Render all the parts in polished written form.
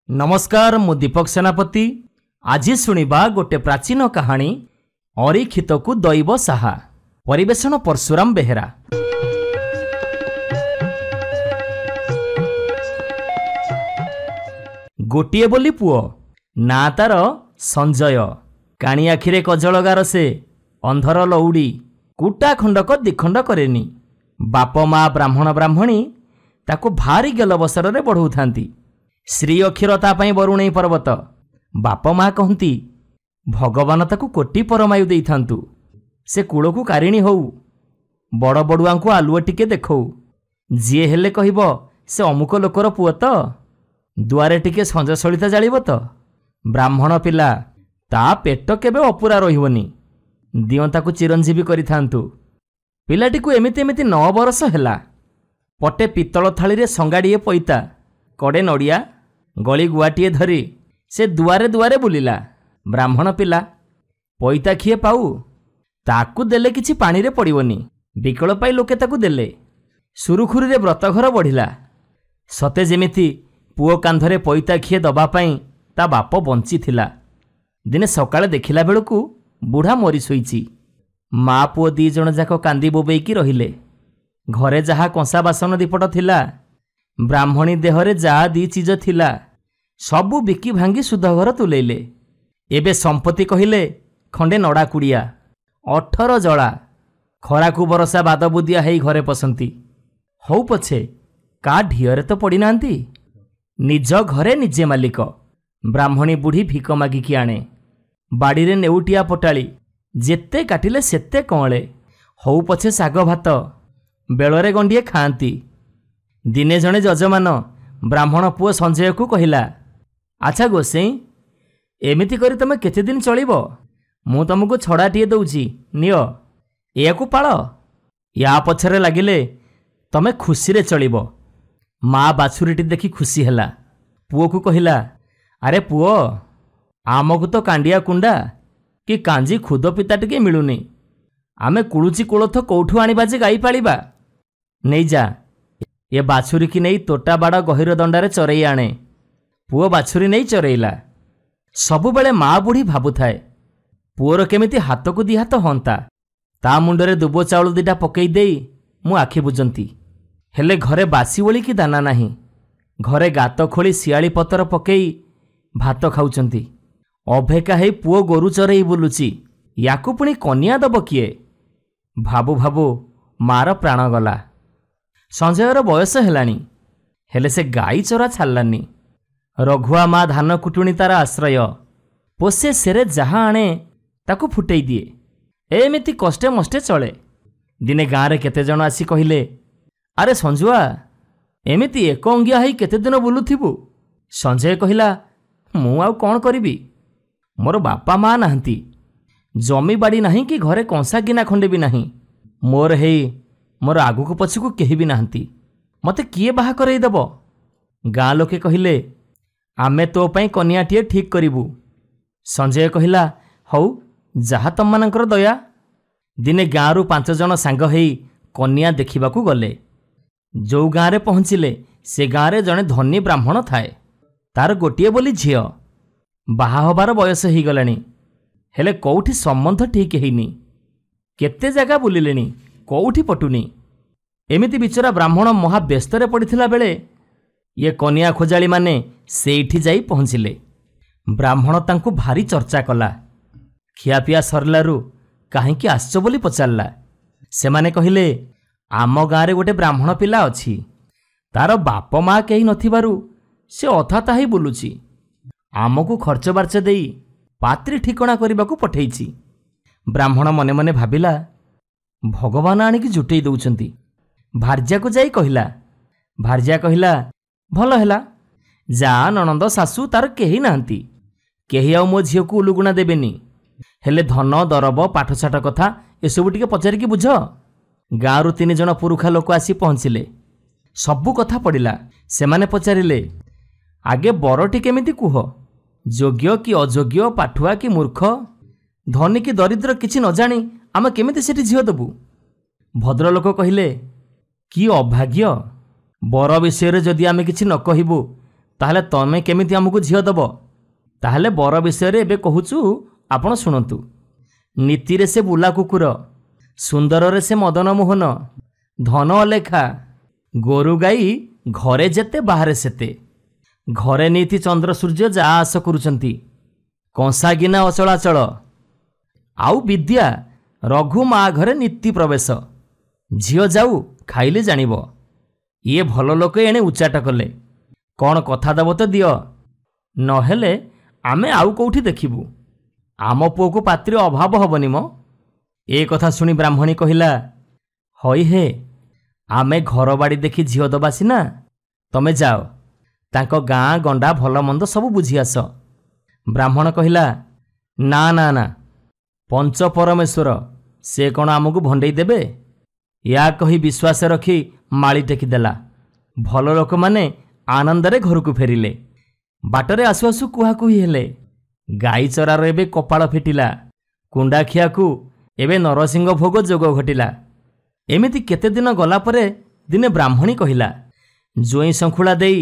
नमस्कार मु दीपक सेनापति। आज शुणिबा गोटे प्राचीन कहानी अरीक्षित को दैव साहा। परिवेषण परशुराम बेहेरा। गोटिए बोली पुओ ना तार संजय। काणी आखिरे कजलगार से अंधर लौड़ी कुटा खंडक दिखंड करेनी। बाप माँ ब्राह्मण ब्राह्मणी ताको भारी गेलबसर रे बढ़ाऊथांती। श्री अक्षर तापाई बरुणई पर्वत। बाप माँ कहती भगवान ताकू कोटी परमायु देई थांतु। से कूल को कारिणी होऊ। बड़ बड़ुआ को आलुआ टिके देखौ। जी हेले कहब से अमुक लोकर पुओ तो दुआरे टिके संज सलिता जालिब तो। ब्राह्मण पिला ता पेट केबे अपूरा रहिबनी। दियंता को चिरंजीवी करिथांतु। पिलाटी को एमिति एमिति 9 बरस हेला। पटे पितल थाली रे संगाड़िए पैता कड़े नड़िया गली गुआटीए धरी से दुआरे दुआरे बुलिला। ब्राह्मण पिला पैता खिए पाऊ ताकू देले किछि पानी रे पड़िबनी। बिकल पाई लोके ताकू देले। सुरुखुरी रे व्रतघर बढ़िला। सते जेमिति पुओ कांधरे पैता खिए दबा पाई ता बाप बंची थिला। दिने सकाळे देखिला बेलकू बुढ़ा मरी सोईची। माँ पुओ 2 जण जाक कांदी बोबेईकी रहिले। घरे जहा कंसा बासन दीपट थिला, ब्राह्मणी देहरे जा 2 चीज थिला, सबू बिकी भांगी सुधघर तुलेइले। एबे संपत्ति कहिले खंडे नड़ा कुड़िया 18 जड़ा। खरा को बरसा बाद बुदिया हेई घरे पसंती। हौ पछे का ढियरे तो पड़ी नांती। निज घरे निजे मालिक। ब्राह्मणी बुढ़ी भिक मागिकी आणे। बाड़ी रे नेउटिया पटाली जेते काटिले सेते कळे। हौ पछे साग भात बेलरे गंडिए खांती। दिने जणे जजमान ब्राह्मण पुओ संजय को कहिला, अच्छा गोसेई एमिति करी तमे केते दिन चलिबो। मु तुमको छड़ाटिए दउची नियो एयाकू पाळ। या पछरे लागिले तमे खुशी रे चलिबो। माँ बाछुरीटी देखि खुशी हैला। पुओ को कहिला, अरे पुओ आमको तो कांडिया कुंडा कि कांजी खुद पिता टिके मिलुनी। आमे कुळुची कोलथ कोठू आनिबा जे गाई पालिबा। नहीं जा ये बाछुरी की नहीं तोटा बाड़ गहिर दंडारे चरई आणे। पुओ बाछुरी नहीं चरईला। सबु बेले माँ बुढ़ी भाबुथाए पुओर केमिति हाथ को 2 हाथ हंता। ता मुंडरे दुबो चाउल 2टा पकई देई मु आखि बुझंती। हेले घरे बासी ओली की दाना नाही। घरे गात खोली सियाली पतर पकई भात खाउचंती। अभेका हेई पुओ गोरु चरई बुलुची। याकू पुणी कन्या दब किए। भाबु भाबु मार प्राण गला। संजयर बयस हेलानी हेले से गाई चरा छाड़लानी। रघुआ माँ धान कुटुणी तार आश्रय। पोसे सेरे जहाँ आणे ताकू फुटेई दिए। एमिति कष्टे मष्टे चले। दिने गाँव रे केते जण आसी कहिले, अरे संजुआ एमिति एक अंगिया हई केते दिन बुलुथिबु। संजय कहिला, मु आउ कौन करिबी। मोर बापा माँ नाहंती। जमी बाड़ी नाही कि घरे कंसा गिना खंडे भी नाही। मोर हेई मोर आगुक पछुक केही भी नाहंती। मते किए बाहा करई देबो। गाँ लोके कहिले, आमे तो पई कन्याटिए ठीक करिबु। संजय कहिला, हौ जहा तम मानकर दया। दिने गाँरु 5 जण सांग हेई कन्या देखिबाकू गले। जो गाँ रे पहुँचिले से गाँ रे जणे धनी ब्राह्मण थाए। तार गोटिए बोली झियो। बाहा होबार बयस ही गलानी। हेले कोउठी संबंध ठीक हेइनी। केते जगह बुलिलेनी कोउठी पटुनी। एमिति बिचरा ब्राह्मण महा व्यस्तरे पड़िथिला बेले ये कन्या खोजाली माने सेठी जाई पहुँचिले। ब्राह्मण तांकू भारी चर्चा कला। खियापिया सरलारू काहींकी आसचो बोली पचारला। सेमाने कहिले, आम गाँरे गोटे ब्राह्मण पिला अछि। तार बाप माँ केही नथिबारु से अथाता ही बुलुची। आमको खर्च बार्च देई पात्री ठिकणा करबाकू पठेइछि। ब्राह्मण मने मने भाबिला, भगवान आनिकी जुटेई दउचंती। भार्या को जाई कहिला। भार्या कहिला, भल हैला जा ननंद सासू तार केही नाहंती। केही आउ मो झियो को उलुगुणा देबेनी। हेले धन दरब पाठसाठ कथा एसबू टिके पचारिकी बुझ। गाँरु 3 जण पुरुखा लोक आसी पहुँचिले। सबू कथा पड़िला। सेमाने पचारिले, आगे बरटी केमिति कुह। योग्य कि अयोग्य, पाठुआ कि मूर्ख, धनी कि दरिद्र किछि न जानी आमे केमिति सेठी झियो देबु। भद्रलोक कहिले, कि अभाग्य। बर विषय जदि आमे किछि न कहिबु ତାହେଲେ ତମେ କେମିତି ଆମକୁ ଝିଅ ଦେବ? ତାହେଲେ ବର ବିଷୟରେ ଏବେ କହୁଛୁ, ଆପଣ ଶୁଣନ୍ତୁ। ନୀତିରେ ସେ ବୁଲା କୁକୁର, ସୁନ୍ଦରରେ ସେ ମଦନ ମୋହନ, ଧନ ଅଲେଖା, ଗୋରୁ ଗାଈ ଘରେ ଯେତେ ବାହାରେ ସେତେ। ଘରେ ନୀତି ଚନ୍ଦ୍ର ସୂର୍ଯ୍ୟ ଯା ଆସ କରୁଛନ୍ତି, କଂସା ଗିନା ଅଚଳାଚଳ। ଆଉ ବିଦ୍ୟା ରଘୁ ମା ଘରେ ନୀତି ପ୍ରବେଶ। ଝିଅ ଯାଉ ଖାଇଲେ ଜାଣିବ। ଇଏ ଭଲ ଲୋକ ଏଣେ ଉଚ୍ଚାଟ କଲେ। କ'ଣ କଥା ଦେବ ତ ଦିଅ, ନହେଲେ ଆମେ ଆଉ କେଉଁଠି ଦେଖିବୁ। ଆମ ପୁଅକୁ ପାତ୍ରୀ ଅଭାବ ହେବନି ମ। ଏ କଥା ଶୁଣି ବ୍ରାହ୍ମଣୀ କହିଲା, ହଇ ହେ, ଆମେ ଘର ବାଡ଼ି ଦେଖି ଝିଅ ଦେବା ସିନା, ତମେ ଯାଅ ତାଙ୍କ ଗାଁ ଗଣ୍ଡା ଭଲ ମନ୍ଦ ସବୁ ବୁଝି ଆସ। ବ୍ରାହ୍ମଣ କହିଲା, ନା ନା ନା, ପଞ୍ଚ ପରମେଶ୍ୱର ସେ କ'ଣ ଆମକୁ ଭଣ୍ଡେଇ ଦେବେ? ୟା କହି ବିଶ୍ୱାସ ରଖି ମାଳି ଟେକିଦେଲା। ଭଲ ଲୋକମାନେ ଆନନ୍ଦରେ ଘରକୁ ଫେରିଲେ। ବାଟରେ ଆସୁ ଆସୁ କୁହାକୁହି ହେଲେ। ଗାଈ ଚରାର ଏବେ କପାଳ ଫିଟିଲା, କୁଣ୍ଡାଖିଆକୁ ଏବେ ନରସିଂହ ଭୋଗ ଯୋଗ ଘଟିଲା। ଏମିତି କେତେ ଦିନ ଗଲା ପରେ ଦିନେ ବ୍ରାହ୍ମଣୀ କହିଲା, ଜୋଇଁ ଶଙ୍ଖୁଳା ଦେଇ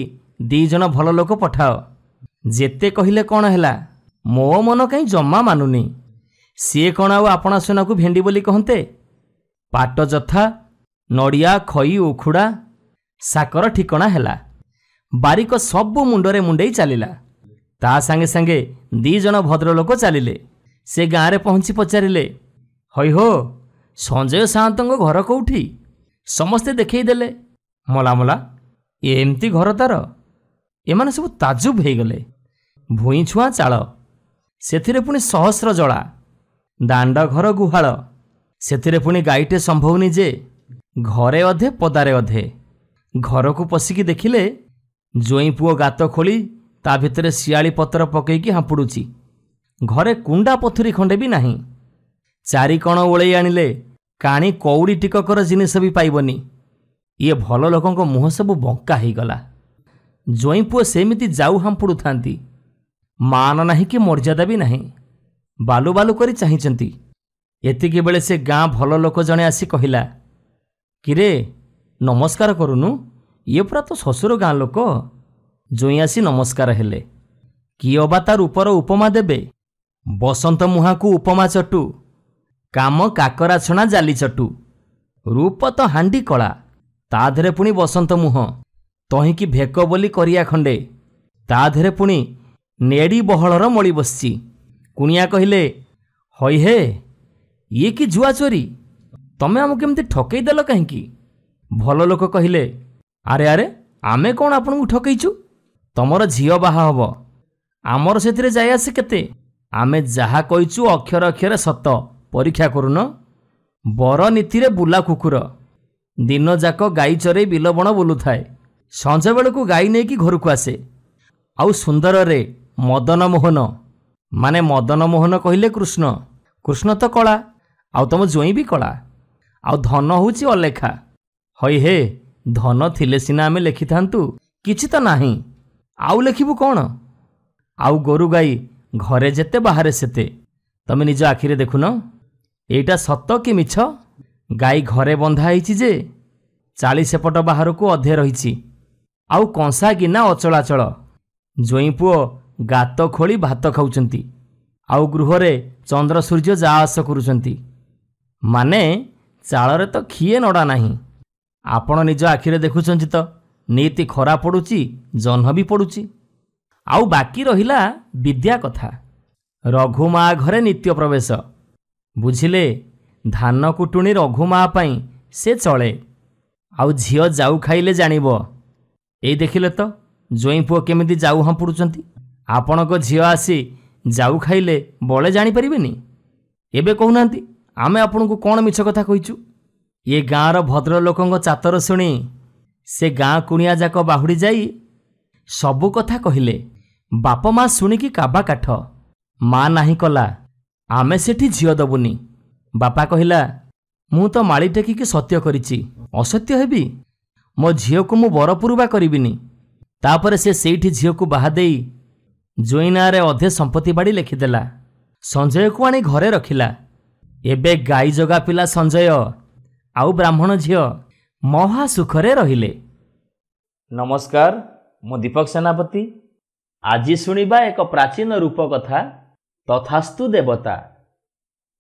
2 ଜଣ ଭଲ ଲୋକ ପଠାଅ। ଯେତେ କହିଲେ କ'ଣ ହେଲା, ମୋ ମନ କାହିଁ ଜମା ମାନୁନି। ସିଏ କ'ଣ ଆଉ ଆପଣା ସୁନାକୁ ଭେଣ୍ଡି ବୋଲି କହନ୍ତେ? ପାଟ ଯଥା, ନଡ଼ିଆ ଖଇ ଉଖୁଡ଼ା ସାକର ଠିକଣା ହେଲା। ବାରିକ ସବୁ ମୁଣ୍ଡରେ ମୁଣ୍ଡେଇ ଚାଲିଲା। ତା ସାଙ୍ଗେ ସାଙ୍ଗେ 2 ଜଣ ଭଦ୍ରଲୋକ ଚାଲିଲେ। ସେ ଗାଁରେ ପହଞ୍ଚି ପଚାରିଲେ, ହଇ ହୋ, ସଞ୍ଜୟ ସାଆନ୍ତଙ୍କ ଘର କେଉଁଠି? ସମସ୍ତେ ଦେଖେଇ ଦେଲେ। ମଲା ମଲା, ଏମିତି ଘର ତାର? ଏମାନେ ସବୁ ତାଜୁବ ହେଇଗଲେ। ଭୁଇଁ ଛୁଆଁ ଚାଳ, ସେଥିରେ ପୁଣି ସହସ୍ର ଜଳା, ଦାଣ୍ଡ ଘର ଗୁହାଳ, ସେଥିରେ ପୁଣି ଗାଈଟେ ସମ୍ଭଉନି ଯେ, ଘରେ ଅଧେ ପଦାରେ ଅଧେ। ଘରକୁ ପଶିକି ଦେଖିଲେ ଜୋଇଁ ପୁଅ ଗାତ ଖୋଳି ତା ଭିତରେ ଶିଆଳି ପତ୍ର ପକେଇକି ହାମ୍ପୁଡ଼ୁଛି। ଘରେ କୁଣ୍ଡା ପଥୁରୀ ଖଣ୍ଡେ ବି ନାହିଁ। 4 କଣ ଓଳେଇ ଆଣିଲେ, କାଣି କଉଡ଼ି ଟିକକର ଜିନିଷ ବି ପାଇବନି। ଇଏ ଭଲ ଲୋକଙ୍କ ମୁହଁ ସବୁ ବଙ୍କା ହେଇଗଲା। ଜୋଇଁ ପୁଅ ସେମିତି ଯାଉ ହାମ୍ପୁଡ଼ୁଥାନ୍ତି। ମାନ ନାହିଁ କି ମର୍ଯ୍ୟାଦା ବି ନାହିଁ। ବାଲୁ ବାଲୁ କରି ଚାହିଁଛନ୍ତି। ଏତିକି ବେଳେ ସେ ଗାଁ ଭଲ ଲୋକ ଜଣେ ଆସି କହିଲା, କିରେ ନମସ୍କାର କରୁନୁ, ଇଏ ପୁରା ତ ଶ୍ୱଶୁର ଗାଁ ଲୋକ। ଜୋଇଁ ଆସି ନମସ୍କାର ହେଲେ। କିଏ ଅବା ତା ରୂପର ଉପମା ଦେବେ? ବସନ୍ତ ମୁହାଁକୁ ଉପମା ଚଟୁ, କାମ କାକରା ଛଣା ଜାଲି ଚଟୁ। ରୂପ ତ ହାଣ୍ଡି କଳା, ତା ଦେହରେ ପୁଣି ବସନ୍ତ ମୁହଁ, ତହିଁକି ଭେକ ବୋଲି କରିଆ ଖଣ୍ଡେ, ତା ଦେହରେ ପୁଣି ନେଡ଼ି ବହଳର ମଳି ବସିଛି। କୁଣିଆ କହିଲେ, ହଇ ହେ, ଇଏ କି ଜୁଆ ଚୋରି, ତମେ ଆମକୁ କେମିତି ଠକେଇ ଦେଲ କାହିଁକି? ଭଲ ଲୋକ କହିଲେ, ଆରେ ଆରେ, ଆମେ କ'ଣ ଆପଣଙ୍କୁ ଠକେଇଛୁ? ତମର ଝିଅ ବାହା ହବ, ଆମର ସେଥିରେ ଯାଇ ଆସେ କେତେ? ଆମେ ଯାହା କହିଛୁ ଅକ୍ଷର ଅକ୍ଷରେ ସତ, ପରୀକ୍ଷା କରୁନ। ବର ନୀତିରେ ବୁଲା କୁକୁର, ଦିନଯାକ ଗାଈ ଚରେଇ ବିଲ ବଣ ବୁଲୁଥାଏ, ସଞ୍ଜବେଳକୁ ଗାଈ ନେଇକି ଘରକୁ ଆସେ। ଆଉ ସୁନ୍ଦରରେ ମଦନ ମୋହନ, ମାନେ ମଦନ ମୋହନ କହିଲେ କୃଷ୍ଣ, କୃଷ୍ଣ ତ କଳା, ଆଉ ତମ ଜୋଇଁ ବି କଳା। ଆଉ ଧନ ହେଉଛି ଅଲେଖା। ହଇ ହେ, ଧନ ଥିଲେ ସିନା ଆମେ ଲେଖିଥାନ୍ତୁ, କିଛି ତ ନାହିଁ, ଆଉ ଲେଖିବୁ କ'ଣ? ଆଉ ଗୋରୁ ଗାଈ ଘରେ ଯେତେ ବାହାରେ ସେତେ। ତମେ ନିଜ ଆଖିରେ ଦେଖୁନ, ଏଇଟା ସତ କି ମିଛ? ଗାଈ ଘରେ ବନ୍ଧା ହେଇଛି ଯେ 40 ସେପଟ ବାହାରକୁ ଅଧେ ରହିଛି। ଆଉ କଂସା ଗିନା ଅଚଳାଚଳ। ଜୋଇଁ ପୁଅ ଗାତ ଖୋଳି ଭାତ ଖାଉଛନ୍ତି, ଆଉ ଗୃହରେ ଚନ୍ଦ୍ର ସୂର୍ଯ୍ୟ ଯା ଆସ କରୁଛନ୍ତି। ମାନେ ଚାଳରେ ତ ଖିଏ ନଡ଼ା ନାହିଁ। ଆପଣ ନିଜ ଆଖିରେ ଦେଖୁଛନ୍ତି ତ, ନୀତି ଖରା ପଡ଼ୁଛି, ଜହ୍ନ ବି ପଡ଼ୁଛି। ଆଉ ବାକି ରହିଲା ବିଦ୍ୟା କଥା। ରଘୁମା ଘରେ ନିତ୍ୟ ପ୍ରବେଶ। ବୁଝିଲେ, ଧାନ କୁଟୁଣୀ ରଘୁମା ପାଇଁ ସେ ଚଳେ। ଆଉ ଝିଅ ଯାଉ ଖାଇଲେ ଜାଣିବ। ଏଇ ଦେଖିଲେ ତ ଜୋଇଁ ପୁଅ କେମିତି ଯାଉ ହାମ୍ପୁଡ଼ୁଛନ୍ତି। ଆପଣଙ୍କ ଝିଅ ଆସି ଯାଉ ଖାଇଲେ ବଳେ ଜାଣିପାରିବେନି? ଏବେ କହୁନାହାନ୍ତି, ଆମେ ଆପଣଙ୍କୁ କ'ଣ ମିଛ କଥା କହିଛୁ? ଏ ଗାଁର ଭଦ୍ରଲୋକଙ୍କ ଚାତର ଶୁଣି ସେ ଗାଁ କୁଣିଆ ଯାକ ବାହୁଡ଼ି ଯାଇ ସବୁ କଥା କହିଲେ। ବାପ ମା ଶୁଣିକି କାବା କାଠ। ମା ନାହିଁ କଲା, ଆମେ ସେଠି ଝିଅ ଦେବୁନି। ବାପା କହିଲା, ମୁଁ ତ ମାଳି ଟେକିକି ସତ୍ୟ କରିଛି, ଅସତ୍ୟ ହେବି? ମୋ ଝିଅକୁ ମୁଁ ବରପୁରୁବା କରିବିନି। ତାପରେ ସେ ସେଇଠି ଝିଅକୁ ବାହା ଦେଇ ଜୋଇଁ ନାଁରେ ଅଧେ ସମ୍ପତ୍ତି ବାଡ଼ି ଲେଖିଦେଲା। ସଞ୍ଜୟକୁ ଆଣି ଘରେ ରଖିଲା। ଏବେ ଗାଈ ଜଗା ପିଲା ସଞ୍ଜୟ ଆଉ ବ୍ରାହ୍ମଣ ଝିଅ ମହା ସୁଖରେ ରହିଲେ। ନମସ୍କାର, ମୁଁ ଦୀପକ ସେନାପତି। ଆଜି ଶୁଣିବା ଏକ ପ୍ରାଚୀନ ରୂପ କଥା ତଥାସ୍ତୁ ଦେବତା।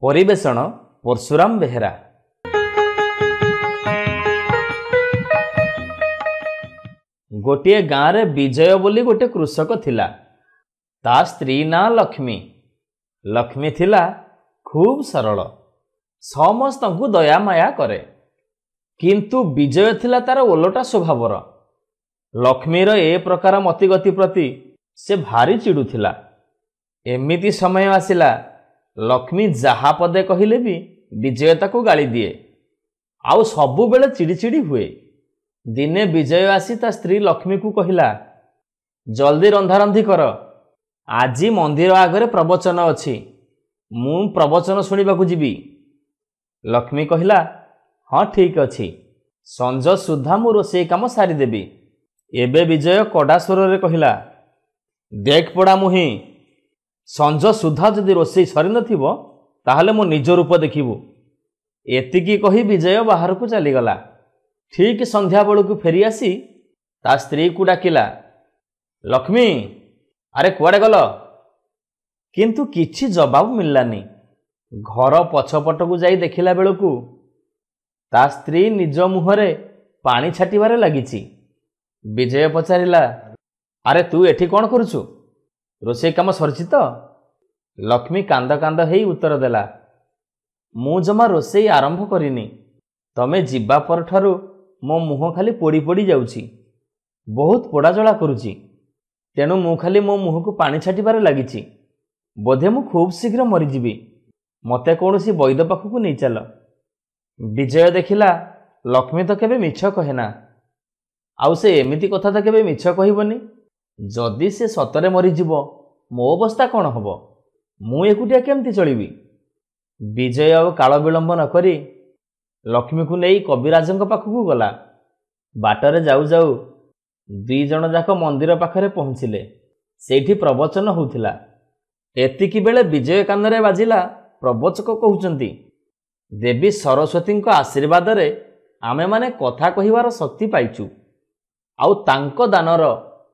ପରିବେଷଣ ପରଶୁରାମ ବେହେରା। ଗୋଟିଏ ଗାଁରେ ବିଜୟ ବୋଲି ଗୋଟିଏ କୃଷକ ଥିଲା। ତା ସ୍ତ୍ରୀ ନାଁ ଲକ୍ଷ୍ମୀ। ଲକ୍ଷ୍ମୀ ଥିଲା ଖୁବ୍ ସରଳ, ସମସ୍ତଙ୍କୁ ଦୟା ମାୟା କରେ। କିନ୍ତୁ ବିଜୟ ଥିଲା ତାର ଓଲଟା ସ୍ୱଭାବର। ଲକ୍ଷ୍ମୀର ଏ ପ୍ରକାର ମତିଗତି ପ୍ରତି ସେ ଭାରି ଚିଡ଼ୁଥିଲା। ଏମିତି ସମୟ ଆସିଲା, ଲକ୍ଷ୍ମୀ ଯାହା ପଦେ କହିଲେ ବି ବିଜୟ ତାକୁ ଗାଳି ଦିଏ, ଆଉ ସବୁବେଳେ ଚିଡ଼ିଚିଡ଼ି ହୁଏ। ଦିନେ ବିଜୟ ଆସି ତା ସ୍ତ୍ରୀ ଲକ୍ଷ୍ମୀକୁ କହିଲା, ଜଲ୍ଦି ରନ୍ଧାରନ୍ଧି କର, ଆଜି ମନ୍ଦିର ଆଗରେ ପ୍ରବଚନ ଅଛି, ମୁଁ ପ୍ରବଚନ ଶୁଣିବାକୁ ଯିବି। ଲକ୍ଷ୍ମୀ କହିଲା, ହଁ ଠିକ୍ ଅଛି, ସଞ୍ଜ ସୁଦ୍ଧା ମୁଁ ରୋଷେଇ କାମ ସାରିଦେବି। ଏବେ ବିଜୟ କଡ଼ା ସ୍ୱରରେ କହିଲା, ଦେଖ ପୋଡ଼ା ମୁହିଁ, ସଞ୍ଜ ସୁଦ୍ଧା ଯଦି ରୋଷେଇ ସରିନଥିବ ତାହେଲେ ମୋ ନିଜ ରୂପ ଦେଖିବୁ। ଏତିକି କହି ବିଜୟ ବାହାରକୁ ଚାଲିଗଲା। ଠିକ୍ ସନ୍ଧ୍ୟା ବେଳକୁ ଫେରିଆସି ତା ସ୍ତ୍ରୀକୁ ଡାକିଲା, ଲକ୍ଷ୍ମୀ, ଆରେ କୁଆଡ଼େ ଗଲ? କିନ୍ତୁ କିଛି ଜବାବ ମିଳିଲାନି। ଘର ପଛପଟକୁ ଯାଇ ଦେଖିଲା ବେଳକୁ ତା ସ୍ତ୍ରୀ ନିଜ ମୁହଁରେ ପାଣି ଛାଟିବାରେ ଲାଗିଛି। ବିଜୟ ପଚାରିଲା, ଆରେ ତୁ ଏଠି କ'ଣ କରୁଛୁ? ରୋଷେଇ କାମ ସରିଛି ତ? ଲକ୍ଷ୍ମୀ କାନ୍ଦ କାନ୍ଦ ହେଇ ଉତ୍ତର ଦେଲା, ମୁଁ ଜମା ରୋଷେଇ ଆରମ୍ଭ କରିନି। ତମେ ଯିବା ପରଠାରୁ ମୋ ମୁହଁ ଖାଲି ପୋଡ଼ି ପୋଡ଼ି ଯାଉଛି, ବହୁତ ପୋଡ଼ାଜଳା କରୁଛି। ତେଣୁ ମୁଁ ଖାଲି ମୋ ମୁହଁକୁ ପାଣି ଛାଟିବାରେ ଲାଗିଛି। ବୋଧେ ମୁଁ ଖୁବ୍ ଶୀଘ୍ର ମରିଯିବି। ମୋତେ କୌଣସି ବୈଦ୍ୟ ପାଖକୁ ନେଇ ଚାଲ। ବିଜୟ ଦେଖିଲା ଲକ୍ଷ୍ମୀ ତ କେବେ ମିଛ କହେନା, ଆଉ ସେ ଏମିତି କଥା ତ କେବେ ମିଛ କହିବନି। ଯଦି ସେ ସତରେ ମରିଯିବ ମୋ ଅବସ୍ଥା କ'ଣ ହେବ? ମୁଁ ଏକୁଟିଆ କେମିତି ଚଳିବି? ବିଜୟ ଆଉ କାଳ ବିଳମ୍ବ ନ କରି ଲକ୍ଷ୍ମୀକୁ ନେଇ କବିରାଜଙ୍କ ପାଖକୁ ଗଲା। ବାଟରେ ଯାଉ ଯାଉ ଦୁଇ ଜଣ ଯାକ ମନ୍ଦିର ପାଖରେ ପହଞ୍ଚିଲେ। ସେଇଠି ପ୍ରବଚନ ହେଉଥିଲା। ଏତିକି ବେଳେ ବିଜୟ କାନରେ ବାଜିଲା, ପ୍ରବଚକ କହୁଛନ୍ତି, ଦେବୀ ସରସ୍ୱତୀଙ୍କ ଆଶୀର୍ବାଦରେ ଆମେମାନେ କଥା କହିବାର ଶକ୍ତି ପାଇଛୁ, ଆଉ ତାଙ୍କ ଦାନର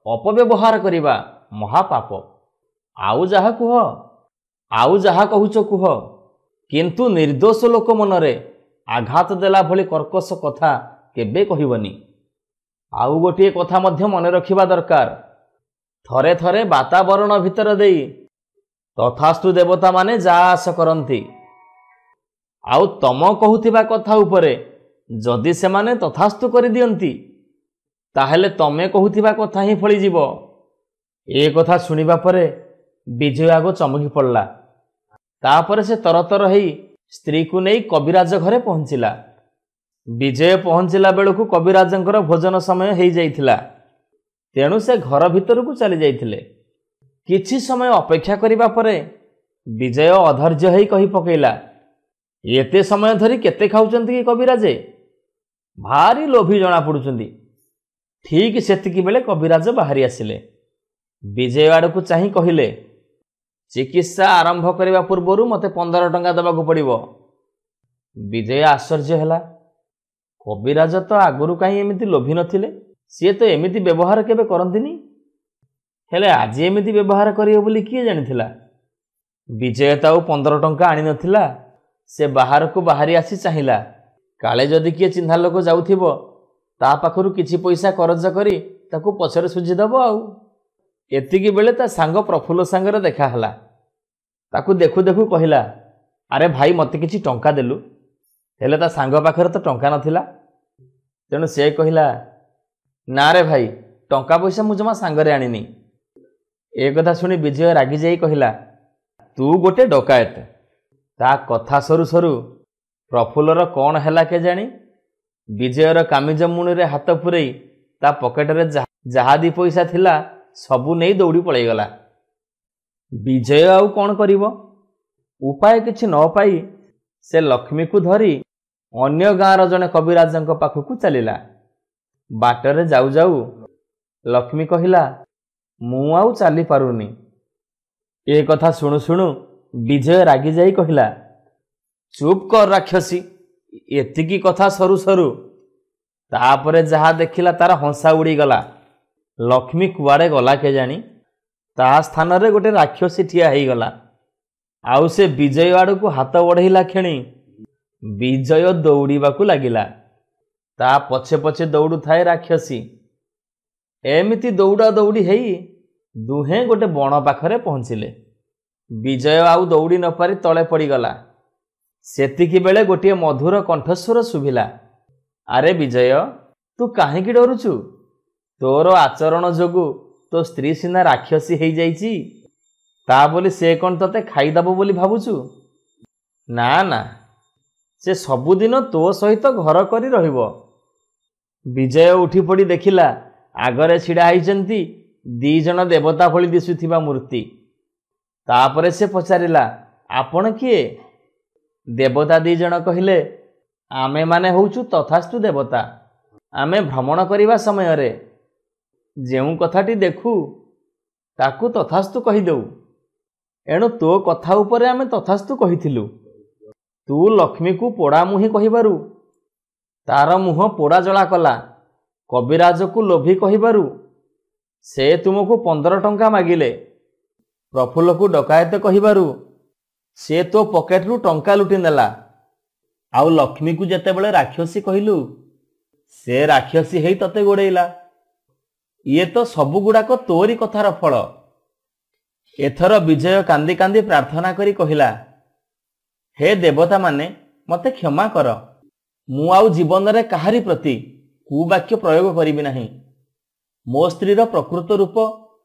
ଅପବ୍ୟବହାର କରିବା ମହାପାପ। ଆଉ ଯାହା କହୁଛ କୁହ, କିନ୍ତୁ ନିର୍ଦ୍ଦୋଷ ଲୋକ ମନରେ ଆଘାତ ଦେଲା ଭଳି କର୍କଶ କଥା କେବେ କହିବନି। ଆଉ ଗୋଟିଏ କଥା ମଧ୍ୟ ମନେ ରଖିବା ଦରକାର, ଥରେ ଥରେ ବାତାବରଣ ଭିତର ଦେଇ ତଥାସ୍ତୁ ଦେବତାମାନେ ଯା ଆସ କରନ୍ତି, ଆଉ ତମ କହୁଥିବା କଥା ଉପରେ ଯଦି ସେମାନେ ତଥାସ୍ତୁ କରିଦିଅନ୍ତି ତାହେଲେ ତମେ କହୁଥିବା କଥା ହିଁ ଫଳିଯିବ। ଏ କଥା ଶୁଣିବା ପରେ ବିଜୟ ଆଗ ଚମକି ପଡ଼ିଲା। ତାପରେ ସେ ତରତର ହେଇ ସ୍ତ୍ରୀକୁ ନେଇ କବିରାଜ ଘରେ ପହଞ୍ଚିଲା। ବିଜୟ ପହଞ୍ଚିଲା ବେଳକୁ କବିରାଜଙ୍କର ଭୋଜନ ସମୟ ହେଇଯାଇଥିଲା। ତେଣୁ ସେ ଘର ଭିତରକୁ ଚାଲି ଯାଇଥିଲେ। କିଛି ସମୟ ଅପେକ୍ଷା କରିବା ପରେ ବିଜୟ ଅଧୈର୍ଯ୍ୟ ହେଇ କହି ପକେଇଲା, ଏତେ ସମୟ ଧରି କେତେ ଖାଉଛନ୍ତି କି କବିରାଜେ? ଭାରି ଲୋଭୀ ଜଣାପଡ଼ୁଛନ୍ତି। ଠିକ୍ ସେତିକି ବେଳେ କବିରାଜ ବାହାରି ଆସିଲେ। ବିଜୟ ଆଡ଼କୁ ଚାହିଁ କହିଲେ, ଚିକିତ୍ସା ଆରମ୍ଭ କରିବା ପୂର୍ବରୁ ମୋତେ 15 ଟଙ୍କା ଦେବାକୁ ପଡ଼ିବ। ବିଜୟ ଆଶ୍ଚର୍ଯ୍ୟ ହେଲା। କବିରାଜ ତ ଆଗରୁ କାହିଁ ଏମିତି ଲୋଭୀ ନଥିଲେ, ସିଏ ତ ଏମିତି ବ୍ୟବହାର କେବେ କରନ୍ତିନି। ହେଲେ ଆଜି ଏମିତି ବ୍ୟବହାର କରିବ ବୋଲି କିଏ ଜାଣିଥିଲା? ବିଜୟ ତ ଆଉ 15 ଟଙ୍କା ଆଣିନଥିଲା। ସେ ବାହାରକୁ ବାହାରି ଆସି ଚାହିଁଲା, କାଳେ ଯଦି କିଏ ଚିହ୍ନା ଲୋକ ଯାଉଥିବ ତା ପାଖରୁ କିଛି ପଇସା କରଜ କରି ତାକୁ ପଛରେ ସୁଝିଦେବ। ଆଉ ଏତିକି ବେଳେ ତା ସାଙ୍ଗ ପ୍ରଫୁଲ୍ଲ ସାଙ୍ଗରେ ଦେଖା ହେଲା। ତାକୁ ଦେଖୁ ଦେଖୁ କହିଲା, ଆରେ ଭାଇ, ମୋତେ କିଛି ଟଙ୍କା ଦେଲୁ। ହେଲେ ତା ସାଙ୍ଗ ପାଖରେ ତ ଟଙ୍କା ନଥିଲା। ତେଣୁ ସେ କହିଲା, ନା ରେ ଭାଇ, ଟଙ୍କା ପଇସା ମୁଁ ଜମା ସାଙ୍ଗରେ ଆଣିନି। ଏ କଥା ଶୁଣି ବିଜୟ ରାଗି ଯାଇ କହିଲା, ତୁ ଗୋଟେ ଡକାୟତ। ତା କଥା ସରୁ ସରୁ ପ୍ରଫୁଲ୍ଲର କ'ଣ ହେଲା କେଜାଣି, ବିଜୟର କାମିଜ ମୁଣିରେ ହାତ ପୂରେଇ ତା ପକେଟରେ ଯାହା 2 ପଇସା ଥିଲା ସବୁ ନେଇ ଦୌଡ଼ି ପଳାଇଗଲା। ବିଜୟ ଆଉ କ'ଣ କରିବ? ଉପାୟ କିଛି ନ ପାଇ ସେ ଲକ୍ଷ୍ମୀକୁ ଧରି ଅନ୍ୟ ଗାଁର ଜଣେ କବିରାଜଙ୍କ ପାଖକୁ ଚାଲିଲା। ବାଟରେ ଯାଉ ଯାଉ ଲକ୍ଷ୍ମୀ କହିଲା, ମୁଁ ଆଉ ଚାଲିପାରୁନି। ଏ କଥା ଶୁଣୁ ଶୁଣୁ ବିଜୟ ରାଗି ଯାଇ କହିଲା, ଚୁପ୍ କର ରାକ୍ଷସୀ। ଏତିକି କଥା ସରୁ ସରୁ ତାପରେ ଯାହା ଦେଖିଲା ତାର ହଂସା ଉଡ଼ିଗଲା। ଲକ୍ଷ୍ମୀ କୁଆଡ଼େ ଗଲା କେଜାଣି। ତା ସ୍ଥାନରେ ଗୋଟେ ରାକ୍ଷସୀ ଠିଆ ହେଇଗଲା। ଆଉ ସେ ବିଜୟ ଆଡ଼କୁ ହାତ ବଢ଼େଇଲା କ୍ଷଣି ବିଜୟ ଦୌଡ଼ିବାକୁ ଲାଗିଲା। ତା ପଛେ ପଛେ ଦୌଡ଼ୁଥାଏ ରାକ୍ଷସୀ। ଏମିତି ଦୌଡ଼ା ଦୌଡ଼ି ହେଇ ଦୁହେଁ ଗୋଟେ ବଣ ପାଖରେ ପହଞ୍ଚିଲେ। ବିଜୟ ଆଉ ଦୌଡ଼ି ନ ପାରି ତଳେ ପଡ଼ିଗଲା। ସେତିକି ବେଳେ ଗୋଟିଏ ମଧୁର କଣ୍ଠସ୍ୱର ଶୁଭିଲା, ଆରେ ବିଜୟ, ତୁ କାହିଁକି ଡରୁଛୁ? ତୋର ଆଚରଣ ଯୋଗୁଁ ତୋ ସ୍ତ୍ରୀ ସିନା ରାକ୍ଷସୀ ହେଇଯାଇଛି, ତା ବୋଲି ସେ କ'ଣ ତତେ ଖାଇଦେବ ବୋଲି ଭାବୁଛୁ? ନା ନା, ସେ ସବୁଦିନ ତୋ ସହିତ ଘର କରି ରହିବ। ବିଜୟ ଉଠି ପଡ଼ି ଦେଖିଲା ଆଗରେ ଛିଡ଼ା ହେଇଛନ୍ତି 2 ଜଣ ଦେବତା ଭଳି ଦିଶୁଥିବା ମୂର୍ତ୍ତି। ତାପରେ ସେ ପଚାରିଲା, ଆପଣ କିଏ? ଦେବତା 2 ଜଣ କହିଲେ, ଆମେମାନେ ହେଉଛୁ ତଥାସ୍ତୁ ଦେବତା। ଆମେ ଭ୍ରମଣ କରିବା ସମୟରେ ଯେଉଁ କଥାଟି ଦେଖୁ ତାକୁ ତଥାସ୍ତୁ କହିଦେଉ। ଏଣୁ ତୋ କଥା ଉପରେ ଆମେ ତଥାସ୍ତୁ କହିଥିଲୁ। ତୁ ଲକ୍ଷ୍ମୀକୁ ପୋଡ଼ା ମୁହିଁ କହିବାରୁ ତାର ମୁହଁ ପୋଡ଼ା ଜଳା କଲା। କବିରାଜକୁ ଲୋଭି କହିବାରୁ ସେ ତୁମକୁ 15 ଟଙ୍କା ମାଗିଲେ। ପ୍ରଫୁଲ୍ଲକୁ ଡକାୟତ କହିବାରୁ ସେ ତୋ ପକେଟରୁ ଟଙ୍କା ଲୁଟି ନେଲା। ଆଉ ଲକ୍ଷ୍ମୀକୁ ଯେତେବେଳେ ରାକ୍ଷସୀ କହିଲୁ, ସେ ରାକ୍ଷସୀ ହେଇ ତତେ ଗୋଡ଼େଇଲା। ଇଏ ତ ସବୁଗୁଡ଼ାକ ତୋରି କଥାର ଫଳ। ଏଥର ବିଜୟ କାନ୍ଦି କାନ୍ଦି ପ୍ରାର୍ଥନା କରି କହିଲା, ହେ ଦେବତାମାନେ, ମୋତେ କ୍ଷମା କର। ମୁଁ ଆଉ ଜୀବନରେ କାହାରି ପ୍ରତି କୁବାକ୍ୟ ପ୍ରୟୋଗ କରିବି ନାହିଁ। ମୋ ସ୍ତ୍ରୀର ପ୍ରକୃତ ରୂପ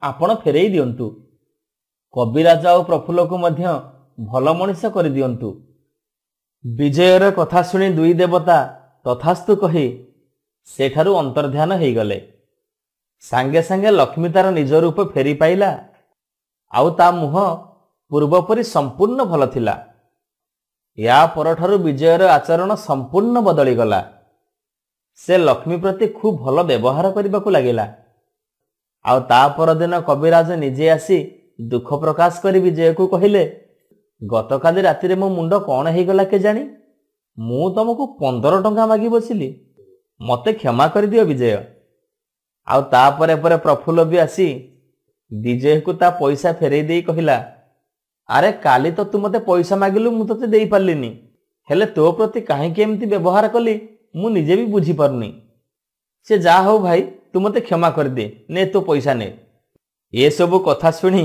ଆପଣ ଫେରେଇ ଦିଅନ୍ତୁ। କବିରାଜ ଆଉ ପ୍ରଫୁଲ୍ଲକୁ ମଧ୍ୟ ଭଲ ମଣିଷ କରିଦିଅନ୍ତୁ। ବିଜୟର କଥା ଶୁଣି 2 ଦେବତା ତଥାସ୍ତୁ କହି ସେଠାରୁ ଅନ୍ତର୍ଧ୍ୟାନ ହେଇଗଲେ। ସାଙ୍ଗେ ସାଙ୍ଗେ ଲକ୍ଷ୍ମୀ ତାର ନିଜ ରୂପ ଫେରି ପାଇଲା। ଆଉ ତା ମୁହଁ ପୂର୍ବପରି ସମ୍ପୂର୍ଣ୍ଣ ଭଲ ଥିଲା। ୟା ପରଠାରୁ ବିଜୟର ଆଚରଣ ସମ୍ପୂର୍ଣ୍ଣ ବଦଳିଗଲା। ସେ ଲକ୍ଷ୍ମୀ ପ୍ରତି ଖୁବ୍ ଭଲ ବ୍ୟବହାର କରିବାକୁ ଲାଗିଲା। ଆଉ ତା ପରଦିନ କବିରାଜ ନିଜେ ଆସି ଦୁଃଖ ପ୍ରକାଶ କରି ବିଜୟକୁ କହିଲେ, ଗତକାଲି ରାତିରେ ମୋ ମୁଣ୍ଡ କ'ଣ ହେଇଗଲା କେଜାଣି, ମୁଁ ତମକୁ 15 ଟଙ୍କା ମାଗି ବସିଲି। ମୋତେ କ୍ଷମା କରିଦିଅ ବିଜୟ। ଆଉ ତାପରେ ପରେ ପ୍ରଫୁଲ୍ଲ ବି ଆସି ବିଜୟକୁ ତା ପଇସା ଫେରେଇ ଦେଇ କହିଲା, ଆରେ କାଲି ତ ତୁ ମୋତେ ପଇସା ମାଗିଲୁ, ମୁଁ ତତେ ଦେଇପାରିଲିନି। ହେଲେ ତୋ ପ୍ରତି କାହିଁକି ଏମିତି ବ୍ୟବହାର କଲି ମୁଁ ନିଜେ ବି ବୁଝିପାରୁନି। ସେ ଯାହା ହଉ ଭାଇ, ତୁ ମୋତେ କ୍ଷମା କରିଦେ, ନେ ତୋ ପଇସା ନେ। ଏସବୁ କଥା ଶୁଣି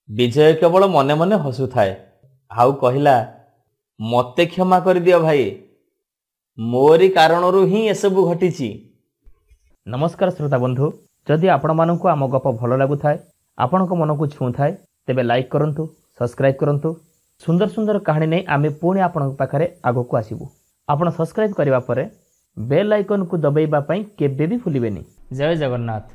ବିଜୟ କେବଳ ମନେ ମନେ ହସୁଥାଏ। ଆଉ କହିଲା, ମୋତେ କ୍ଷମା କରିଦିଅ ଭାଇ, ମୋରି କାରଣରୁ ହିଁ ଏସବୁ ଘଟିଛି। ନମସ୍କାର ଶ୍ରୋତା ବନ୍ଧୁ, ଯଦି ଆପଣମାନଙ୍କୁ ଆମ ଗପ ଭଲ ଲାଗୁଥାଏ, ଆପଣଙ୍କ ମନକୁ ଛୁଉଁଥାଏ, ତେବେ ଲାଇକ୍ କରନ୍ତୁ, ସବସ୍କ୍ରାଇବ୍ କରନ୍ତୁ। ସୁନ୍ଦର ସୁନ୍ଦର କାହାଣୀ ନେଇ ଆମେ ପୁଣି ଆପଣଙ୍କ ପାଖରେ ଆଗକୁ ଆସିବୁ। ଆପଣ ସବସ୍କ୍ରାଇବ୍ କରିବା ପରେ ବେଲ୍ ଆଇକନ୍କୁ ଦବାଇବା ପାଇଁ କେବେ ବି ଭୁଲିବେନି। ଜୟ ଜଗନ୍ନାଥ।